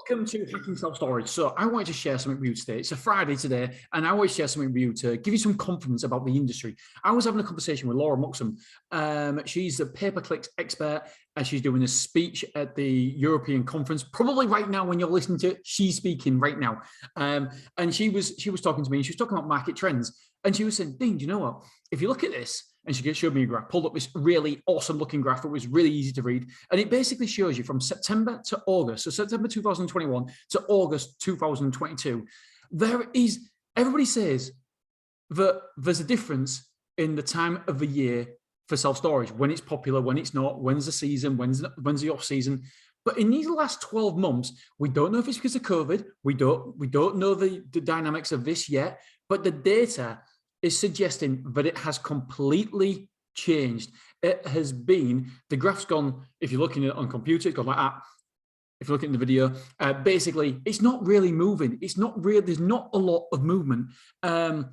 Welcome to Hacking Self-Storage. So I wanted to share something with you today. It's a Friday today, and I want to share something with you to give you some confidence about the industry. I was having a conversation with Laura Muxham. She's a pay-per-click expert, and she's doing a speech at the European conference. Probably right now when you're listening to it, she's speaking right now. And she was talking to me, and she was talking about market trends. And she was saying, Dean, do you know what? If you look at this, and she showed me a graph, pulled up this really awesome looking graph. It was really easy to read. And it basically shows you from September to August, so September 2021 to August 2022, everybody says that there's a difference in the time of the year for self-storage, when it's popular, when it's not, when's the season, when's the off season. But in these last 12 months, we don't know if it's because of COVID. We don't know the dynamics of this yet, but the data is suggesting that it has completely changed. It has been, the graph's gone, if you're looking at it on computer, it's gone like that. If you're looking at the video, basically, it's not really moving. It's not real. There's not a lot of movement. I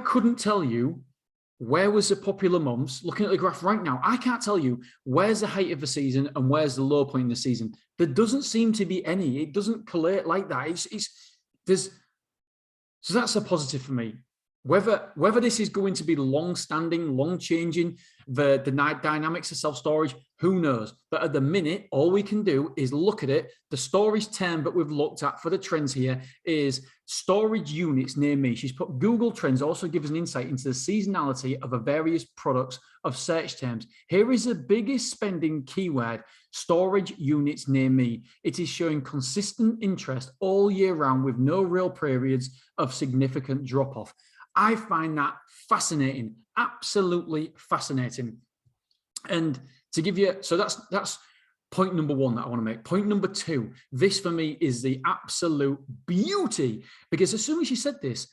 couldn't tell you where was the popular months. Looking at the graph right now, I can't tell you where's the height of the season and where's the low point in the season. There doesn't seem to be any. It doesn't collate like that. So that's a positive for me. Whether this is going to be long-standing, long-changing, the dynamics of self-storage, who knows? But at the minute, all we can do is look at it. The storage term that we've looked at for the trends here is storage units near me. She's put Google Trends also gives an insight into the seasonality of the various products of search terms. Here is the biggest spending keyword, storage units near me. It is showing consistent interest all year round with no real periods of significant drop-off. I find that fascinating, absolutely fascinating. And to give you, so that's point number one that I want to make. Point number two, this for me is the absolute beauty, because as soon as she said this,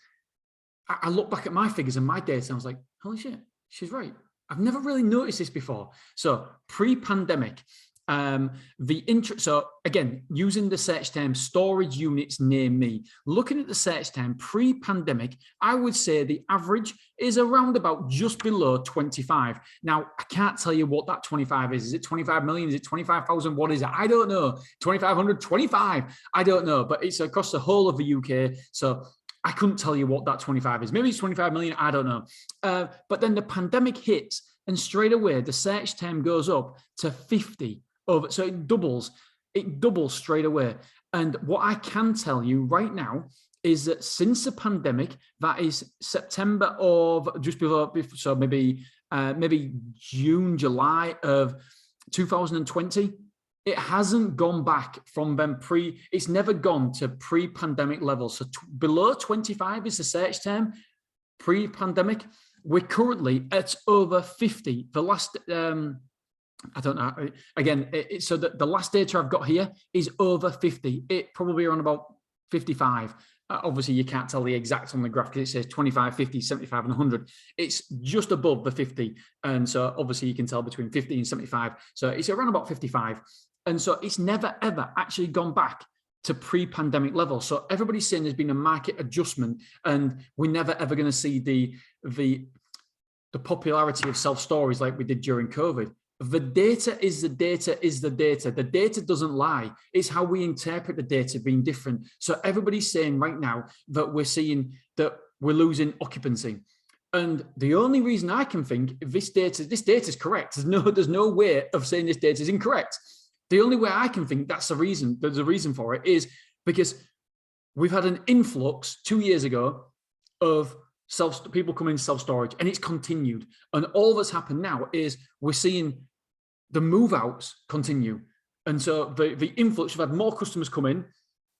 I look back at my figures and my data and I was like, holy shit, she's right. I've never really noticed this before. So pre-pandemic, so again, using the search term storage units near me, looking at the search term pre-pandemic, I would say the average is around about just below 25. Now, I can't tell you what that 25 is. Is it 25 million? Is it 25,000? What is it? I don't know. 2,500, 25. I don't know, but it's across the whole of the UK. So I couldn't tell you what that 25 is. Maybe it's 25 million. I don't know. But then the pandemic hits and straight away the search term goes up to 50. So it doubles straight away. And what I can tell you right now is that since the pandemic, that is September of just before, so maybe June, July of 2020, it hasn't gone back from them it's never gone to pre-pandemic levels. So below 25 is the search term pre-pandemic. We're currently at over 50. The last, I don't know. Again, so the last data I've got here is over 50. It probably around about 55. Obviously, you can't tell the exact on the graph because it says 25, 50, 75, and 100. It's just above the 50. And so obviously you can tell between 50 and 75. So it's around about 55. And so it's never, ever actually gone back to pre-pandemic levels. So everybody's saying there's been a market adjustment and we're never, ever going to see the popularity of self-storage like we did during COVID. The data is the data is the data. The data doesn't lie. It's how we interpret the data being different. So everybody's saying right now that we're seeing that we're losing occupancy. And the only reason I can think this data is correct. There's no way of saying this data is incorrect. The only way I can think there's a reason for it is because we've had an influx 2 years ago of people coming into self-storage, and it's continued. And all that's happened now is we're seeing the move-outs continue. And so the influx, we've had more customers come in,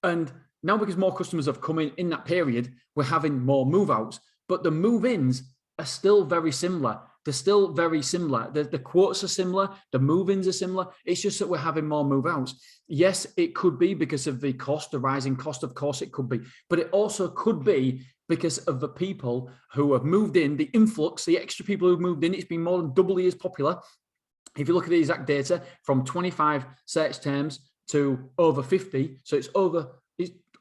and now because more customers have come in that period, we're having more move-outs. But the move-ins are still very similar. They're still very similar. The quotes are similar. The move-ins are similar. It's just that we're having more move-outs. Yes, it could be because of the cost, the rising cost, of course it could be. But it also could be because of the people who have moved in, the influx, the extra people who've moved in. It's been more than doubly as popular. If you look at the exact data from 25 search terms to over 50, so it's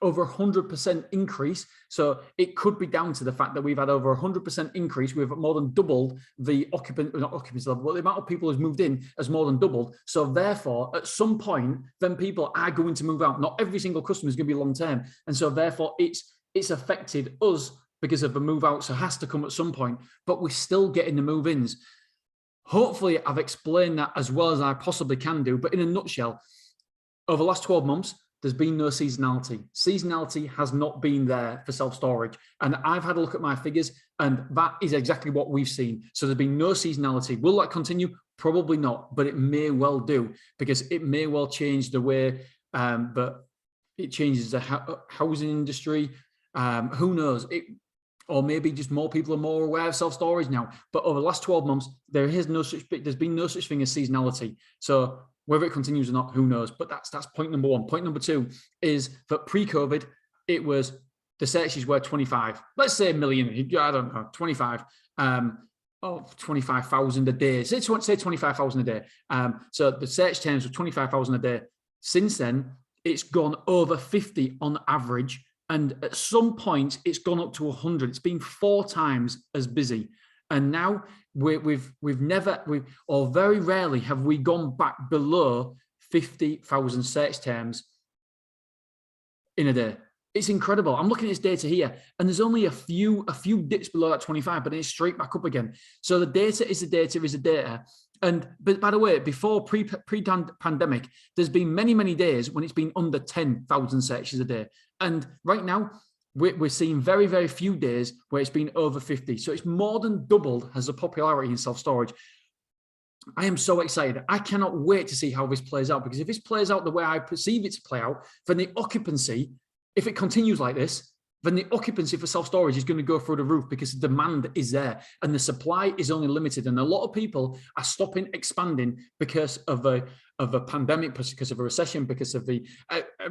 over 100% increase. So it could be down to the fact that we've had over 100% increase. We've more than doubled the not occupancy level, but the amount of people who's moved in has more than doubled. So therefore, at some point, then people are going to move out. Not every single customer is going to be long term. And so therefore, it's affected us because of the move out. So it has to come at some point, but we're still getting the move ins. Hopefully, I've explained that as well as I possibly can do. But in a nutshell, over the last 12 months, there's been no seasonality. Seasonality has not been there for self-storage. And I've had a look at my figures, and that is exactly what we've seen. So there's been no seasonality. Will that continue? Probably not, but it may well do, because it may well change the way that it changes the housing industry. Who knows? Or maybe just more people are more aware of self-storage now. But over the last 12 months, there's been no such thing as seasonality. So whether it continues or not, who knows? But that's point number one. Point number two is that pre-COVID, it was the searches were 25. Let's say a million. I don't know, 25. 25,000 a day. Say 25,000 a day. So the search terms were 25,000 a day. Since then, it's gone over 50 on average. And at some point, it's gone up to 100. It's been 4 times as busy. And now we've very rarely have we gone back below 50,000 search terms in a day. It's incredible. I'm looking at this data here, and there's only a few dips below that 25, but it's straight back up again. So the data is the data is the data. But by the way, before pre-pandemic, there's been many days when it's been under 10,000 searches a day. And right now, we're seeing very, very few days where it's been over 50. So it's more than doubled as a popularity in self-storage. I am so excited. I cannot wait to see how this plays out, because if this plays out the way I perceive it to play out, then the occupancy, if it continues like this, then the occupancy for self-storage is going to go through the roof, because the demand is there and the supply is only limited. And a lot of people are stopping expanding because of a pandemic, because of a recession, because of the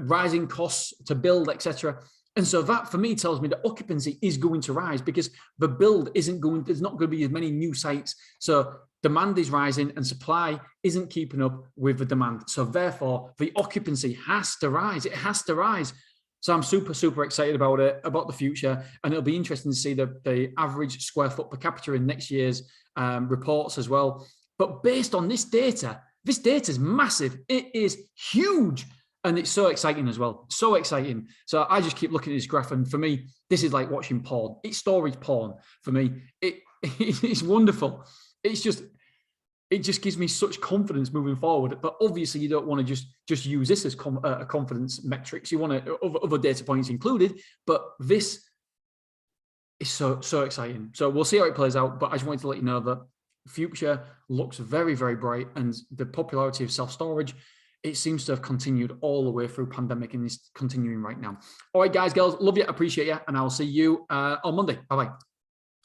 rising costs to build, etc. And so that, for me, tells me that occupancy is going to rise, because the build there's not going to be as many new sites. So demand is rising and supply isn't keeping up with the demand. So therefore, the occupancy has to rise. It has to rise. So I'm super, super excited about it, about the future. And it'll be interesting to see the average square foot per capita in next year's reports as well. But based on this data is massive. It is huge. And it's so exciting as well. So exciting. So I just keep looking at this graph. And for me, this is like watching porn. It's storage porn for me. It's wonderful. It just gives me such confidence moving forward. But obviously, you don't want to just use this as a confidence metrics. You want other data points included. But this is so exciting. So we'll see how it plays out. But I just wanted to let you know that the future looks very, very bright. And the popularity of self-storage, it seems to have continued all the way through pandemic, and is continuing right now. All right, guys, girls, love you, appreciate you. And I'll see you on Monday. Bye-bye.